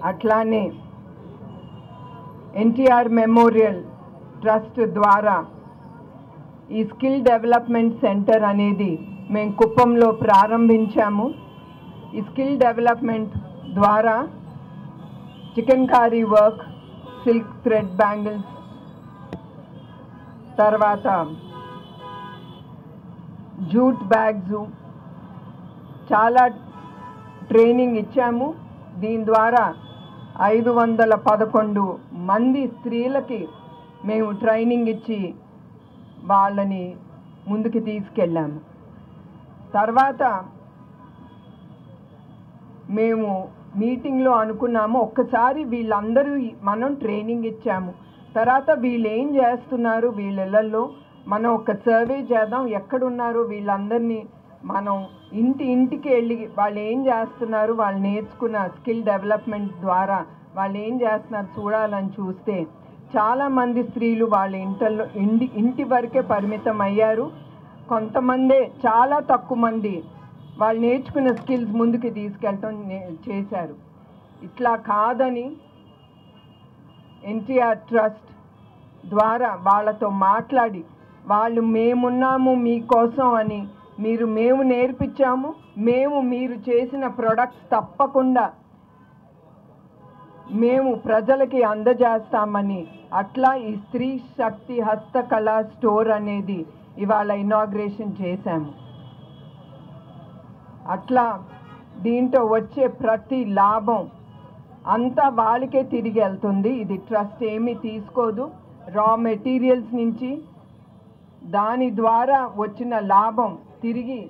అట్లానే NTR memorial trust ద్వారా ఈ స్కిల్ డెవలప్మెంట్ సెంటర్ అనేది మేము కుప్పంలో ప్రారంభించాము. ఈ స్కిల్ డెవలప్మెంట్ ద్వారా chikankari work, silk thread bangles, తర్వాత జూట్ బ్యాగ్స్ చాలా ట్రైనింగ్ ఇచ్చాము. దీని ద్వారా 511 మంది స్త్రీలకి మేము ట్రైనింగ్ ఇచ్చి వాళ్ళని ముందుకు తీసుకెళ్ళాము. తర్వాత మేము మీటింగ్లో అనుకున్నాము, ఒక్కసారి వీళ్ళందరూ మనం ట్రైనింగ్ ఇచ్చాము, తర్వాత వీళ్ళు ఏం చేస్తున్నారు వీళ్ళ ఇళ్ళల్లో మనం ఒక సర్వే చేద్దాం. ఎక్కడున్నారు వీళ్ళందరినీ మనం ఇంటికి వెళ్ళి వాళ్ళు ఏం చేస్తున్నారు, వాళ్ళు నేర్చుకున్న స్కిల్ డెవలప్మెంట్ ద్వారా వాళ్ళు ఏం చేస్తున్నారు చూడాలని చూస్తే చాలామంది స్త్రీలు వాళ్ళ ఇంటి వరకే పరిమితం అయ్యారు. కొంతమందే, చాలా తక్కువ మంది వాళ్ళు నేర్చుకున్న స్కిల్స్ ముందుకు తీసుకెళ్ళటం చేశారు. ఇట్లా కాదని ఎన్టీఆర్ ట్రస్ట్ ద్వారా వాళ్ళతో మాట్లాడి వాళ్ళు మేమున్నాము మీకోసం అని, మేము నేర్పించాము, మీరు చేసిన ప్రొడక్ట్స్ తప్పకుండా మేము ప్రజలకి అందజేస్తామని, అట్లా ఈ స్త్రీ శక్తి హస్తకళా స్టోర్ అనేది ఇవాళ ఇనాగ్రేషన్ చేశాము. అట్లా దీంట్లో వచ్చే ప్రతి లాభం అంతా వాళ్ళకే తిరిగి వెళ్తుంది. ఇది ట్రస్ట్ ఏమీ తీసుకోదు. రా మెటీరియల్స్ నుంచి దాని ద్వారా వచ్చిన లాభం తిరిగి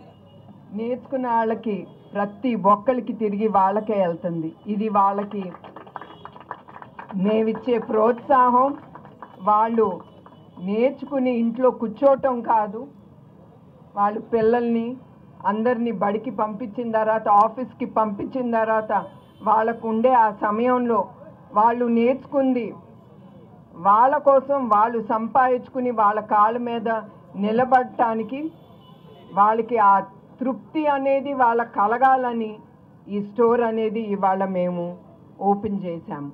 నేర్చుకున్న వాళ్ళకి, ప్రతి ఒక్కరికి తిరిగి వాళ్ళకే వెళ్తుంది. ఇది వాళ్ళకి మేమిచ్చే ప్రోత్సాహం. వాళ్ళు నేర్చుకుని ఇంట్లో కూర్చోవటం కాదు, వాళ్ళు పిల్లల్ని అందరినీ బడికి పంపించిన తర్వాత, ఆఫీస్కి పంపించిన తర్వాత వాళ్ళకు ఉండే ఆ సమయంలో వాళ్ళు నేర్చుకుంది వాళ్ళ కోసం, వాళ్ళు సంపాదించుకుని వాళ్ళ కాళ్ళ మీద నిలబడటానికి, వాళ్ళకి ఆ తృప్తి అనేది వాళ్ళ కలగాలని ఈ స్టోర్ అనేది ఇవాళ మేము ఓపెన్ చేశాము.